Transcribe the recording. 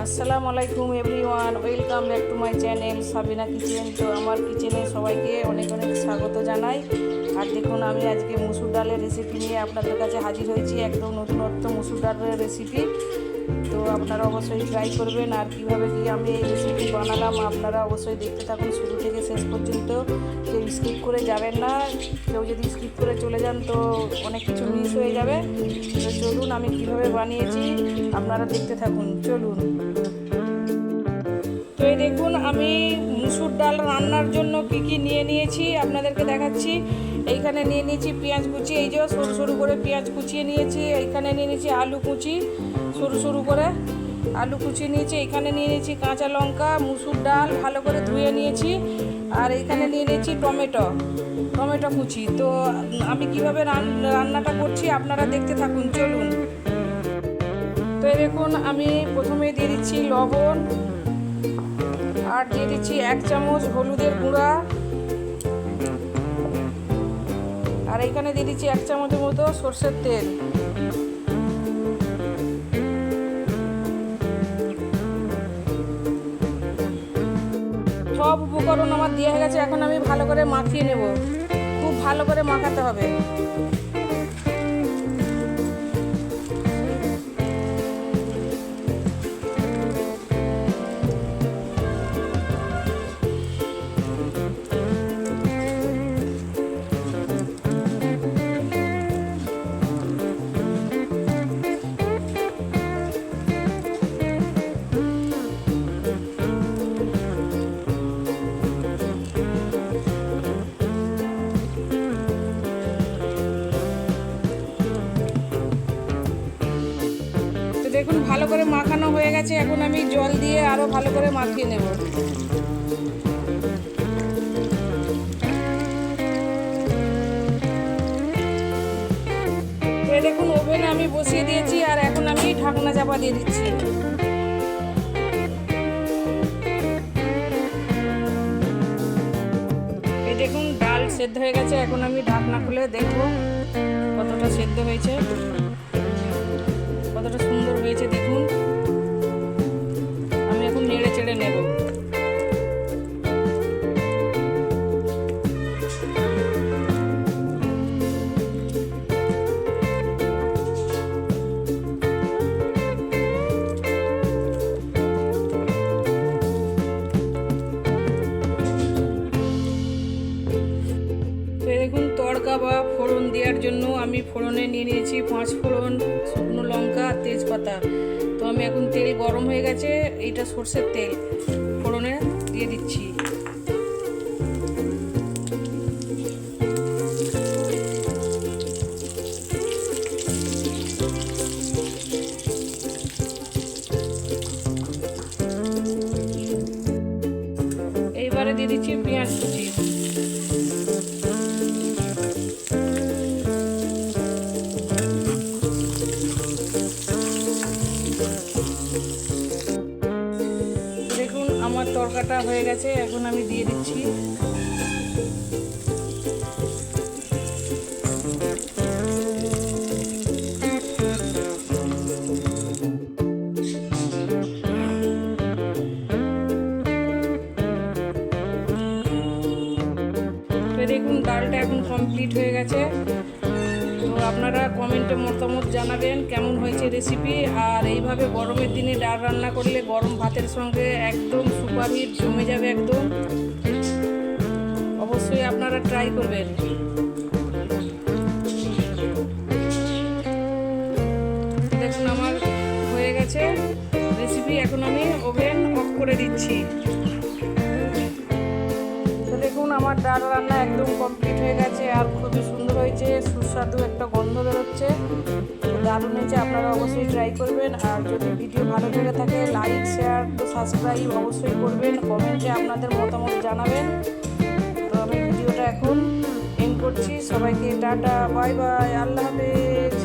আসসালামু আলাইকুম everyone, welcome back to my channel Sabina kitchen. তো আমার কিচেনে সবাইকে অনেক অনেক স্বাগত জানাই। আর দেখুন, আমি আজকে মুসুর ডালের রেসিপি নিয়ে আপনাদের কাছে হাজির হয়েছি, একদম নতুনত্ব মুসুর ডালের রেসিপি। তো আপনারা অবশ্যই ট্রাই করবেন। আর কীভাবে কি আমি এই রেসিপি বানালাম আপনারা অবশ্যই দেখতে থাকুন শুরু থেকে শেষ পর্যন্ত। কেউ স্কিপ করে যাবেন না, কেউ যদি স্কিপ করে চলে যান তো অনেক কিছু মিস হয়ে যাবে। তো চলুন, আমি কীভাবে বানিয়েছি আপনারা দেখতে থাকুন, চলুন। তো এই দেখুন, আমি মুসুর ডাল রান্নার জন্য কি কি নিয়ে নিয়েছি আপনাদেরকে দেখাচ্ছি। এইখানে নিয়ে নিয়েছি পেঁয়াজ কুচি, এই যে সরু সরু করে পেঁয়াজ কুচিয়ে নিয়েছি। এইখানে নিয়ে নিয়েছি আলু কুচি, সরু সরু করে আলু কুচিয়ে নিয়েছি। এইখানে নিয়ে নিয়েছি কাঁচা লঙ্কা, মুসুর ডাল ভালো করে ধুয়ে নিয়েছি। আর এইখানে নিয়ে নিয়েছি টমেটো কুচি। তো আমি কিভাবে রান্নাটা করছি আপনারা দেখতে থাকুন, চলুন। তো এই দেখুন, আমি প্রথমে দিয়ে দিচ্ছি লবণ, আর দিয়ে দিচ্ছি 1 চামচ হলুদের গুঁড়া, আর এখানে দিয়ে দিচ্ছি 1 চামচের মতো সরষের তেল। সব উপকরণ আমার দিয়ে হয়ে গেছে, এখন আমি ভালো করে মাখিয়ে নেব। খুব ভালো করে মাখাতে হবে। দেখুন, ভালো করে মাখানো হয়ে গেছে, এখন আমি জল দিয়ে আরও ভালো করে মাখিয়ে নেব। দেখুন, ওভেনে আমি বসিয়ে দিয়েছি, আর এখন আমি ঢাকনা চাপা দিয়ে দিচ্ছি। এই দেখুন, ডাল সেদ্ধ হয়ে গেছে, এখন আমি ঢাকনা খুলে দেখব কতটা সেদ্ধ হয়েছে, কতটা সুন্দর হয়েছে। দেখুন, আমি এখন নেড়ে চেড়ে নেব। দেখুন, তড়কা বা ফোড়ন দেওয়ার জন্য আমি ফোড়নে নিয়ে নিয়েছি 5 ফোড়ন, শুকনো লঙ্কা, তেজপাতা। তো আমি এখন তেল গরম হয়ে গেছে, এইটা সরষের তেল ফোড়নে দিয়ে দিচ্ছি। এইবারে দিয়ে দিচ্ছি পেঁয়াজ কুচি। দেখুন, আমার তরকাটা হয়ে গেছে, এখন আমি দিয়ে দিচ্ছি। দেখুন, ডালটা এখন কমপ্লিট হয়ে গেছে। তো আপনারা কমেন্টে মতামত জানাবেন কেমন হয়েছে রেসিপি। আর এইভাবে গরমের দিনে ডাল রান্না করলে গরম ভাতের সঙ্গে একদম সুপারহিট জমে যাবে একদম। অবশ্যই আপনারা ট্রাই করবেন। দেখুন, আমার হয়ে গেছে রেসিপি, এখন আমি ওভেন অফ করে দিচ্ছি। দেখুন, আমার ডাল রান্না একদম কমপ্লিট হয়ে গেছে, আর খুবই সুন্দর হয়েছে, সুস্বাদু একটা গন্ধ বেরোচ্ছে, দারুণ হয়েছে। আপনারা অবশ্যই ট্রাই করবেন। আর যদি ভিডিও ভালো লেগে থাকে লাইক, শেয়ার, তো সাবস্ক্রাইব অবশ্যই করবেন। কমেন্টে আপনাদের মতামত জানাবেন। তো আমি ভিডিওটা এখন এন্ড করছি। সবাইকে টাটা, বাই বাই, আল্লাহ হাফেজ।